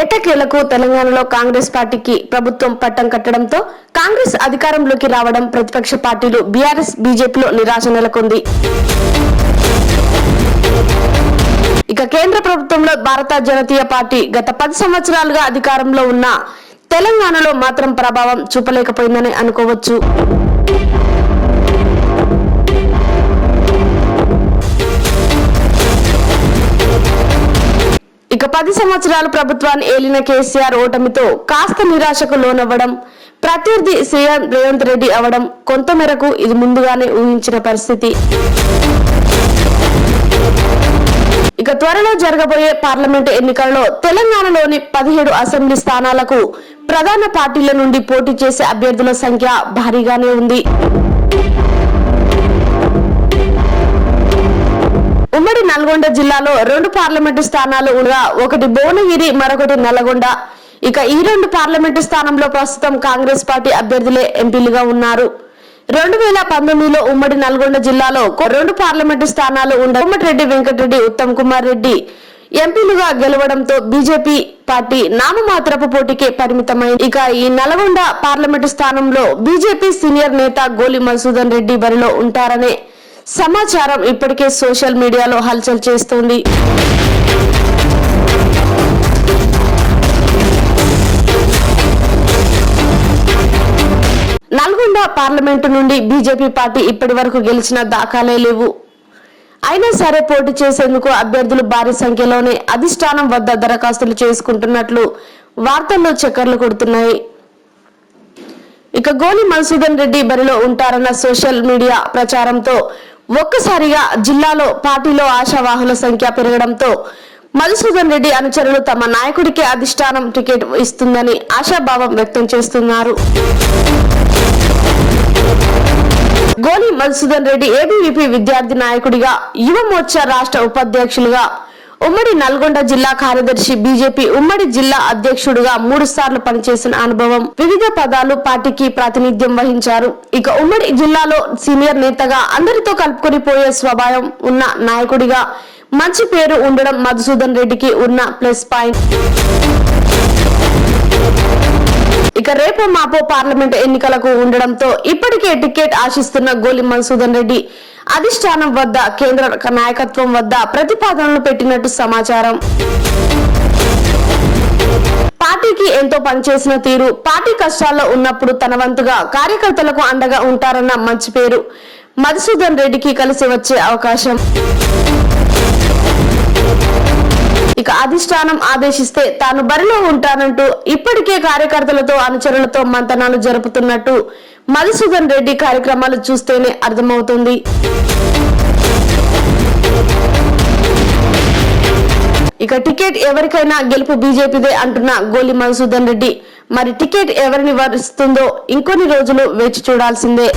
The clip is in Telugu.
ఎట్టకేలకు తెలంగాణలో కాంగ్రెస్ పార్టీకి ప్రభుత్వం పట్టం కట్టడంతో కాంగ్రెస్ అధికారంలోకి రావడం ప్రతిపక్ష పార్టీలు బీఆర్ఎస్ బీజేపీలో నిరాశ నెలకొంది. ఇక కేంద్ర ప్రభుత్వంలో భారత జనతా పార్టీ గత 10 సంవత్సరాలుగా అధికారంలో ఉన్న తెలంగాణలో మాత్రం ప్రభావం చూపలేకపోయిందని అనుకోవచ్చు. ఇక 10 సంవత్సరాలు ప్రభుత్వాన్ని ఏలిన కేసీఆర్ ఓటమితో కాస్త నిరాశకు లోనవ్వడం, ప్రత్యర్థి సీఎం రేవంత్ రెడ్డి అవడం కొంతమేరకు ఇది ముందుగానే ఊహించిన పరిస్థితి. ఇక త్వరలో జరగబోయే పార్లమెంటు ఎన్నికల్లో తెలంగాణలోని 17 అసెంబ్లీ స్థానాలకు ప్రధాన పార్టీల నుండి పోటీ చేసే అభ్యర్థుల సంఖ్య భారీగానే ఉంది. ఉమ్మడి నల్గొండ జిల్లాలో 2 పార్లమెంటు స్థానాలు ఉండగా ఒకటి భువనగిరి, మరొకటి నల్గొండ. ఇక ఈ 2 పార్లమెంటు స్థానంలో ప్రస్తుతం కాంగ్రెస్ పార్టీ అభ్యర్థులే ఎంపీలుగా ఉన్నారు. 2019లో ఉమ్మడి నల్గొండ జిల్లాలో 2 పార్లమెంటు స్థానాలు ఉండగా కోమటిరెడ్డి వెంకటరెడ్డి, ఉత్తమ్ కుమార్ రెడ్డి ఎంపీలుగా గెలవడంతో బీజేపీ పార్టీ నామమాత్రపు పోటీకే పరిమితమైంది. ఇక ఈ నల్గొండ పార్లమెంటు స్థానంలో బీజేపీ సీనియర్ నేత గోలి మధుసూదన్ రెడ్డి బరిలో ఉంటారనే సమాచారం ఇప్పటికే సోషల్ మీడియాలో హల్చల్ చేస్తోంది. నల్గొండ పార్లమెంటు నుండి బీజేపీ పార్టీ ఇప్పటి వరకు గెలిచిన దాఖలే లేవు. అయినా సరే పోటీ చేసేందుకు అభ్యర్థులు భారీ సంఖ్యలోనే అధిష్టానం వద్ద దరఖాస్తులు చేసుకుంటున్నట్లు వార్తల్లో చక్కర్లు కొడుతున్నాయి. ఇక గోలి మధుసూదన్ రెడ్డి బరిలో ఉంటారన్న సోషల్ మీడియా ప్రచారంతో ఒక్కసారిగా జిల్లాలో పార్టీలో ఆశావాహుల సంఖ్య పెరగడంతో మధుసూదన్ రెడ్డి అనుచరులు తమ నాయకుడికి అధిష్టానం టికెట్ ఇస్తుందని ఆశాభావం వ్యక్తం చేస్తున్నారు. గోలి మధుసూదన్ రెడ్డి ఏబీవీపీ విద్యార్థి నాయకుడిగా, యువ మోర్చా రాష్ట్ర ఉపాధ్యక్షులుగా, ఉమ్మడి నల్గొండ జిల్లా కార్యదర్శి, బీజేపీ ఉమ్మడి జిల్లా అధ్యక్షుడుగా 3 సార్లు పనిచేసిన అనుభవం, వివిధ పదాలు పార్టీకి ప్రాతినిధ్యం వహించారు. ఇక ఉమ్మడి జిల్లాలో సీనియర్ నేతగా, అందరితో కలుపుకొని పోయే స్వభావం ఉన్న నాయకుడిగా మంచి పేరు ఉండడం మధుసూదన్ రెడ్డికి ఉన్న ప్లస్ పాయింట్. ఇక రేపు మాపో పార్లమెంట్ ఎన్నికలకు ఉండడంతో ఇప్పటికే టికెట్ ఆశిస్తున్న గోలి మధుసూదన్ రెడ్డి అధిష్టానం వద్ద, కేంద్ర నాయకత్వం వద్ద ప్రతిపాదనలు పెట్టినట్టు సమాచారం. పార్టీకి ఎంతో పనిచేసిన తీరు, పార్టీ కష్టాల్లో ఉన్నప్పుడు తన వంతుగా కార్యకర్తలకు అండగా ఉంటారన్న మంచి పేరు మధుసూదన్ రెడ్డికి కలిసి వచ్చే అవకాశం. ఇక అధిష్టానం ఆదేశిస్తే తాను బరిలో ఉంటానంటూ ఇప్పటికే కార్యకర్తలతో, అనుచరులతో మంతనాలు జరుపుతున్నట్టు మధుసూదన్ రెడ్డి కార్యక్రమాలు చూస్తేనే అర్థమవుతుంది. ఇక టికెట్ ఎవరికైనా గెలుపు బీజేపీదే అంటున్న గోలి మధుసూదన్ రెడ్డి మరి టికెట్ ఎవరిని వరిస్తుందో ఇంకొన్ని రోజులు వేచి చూడాల్సిందే.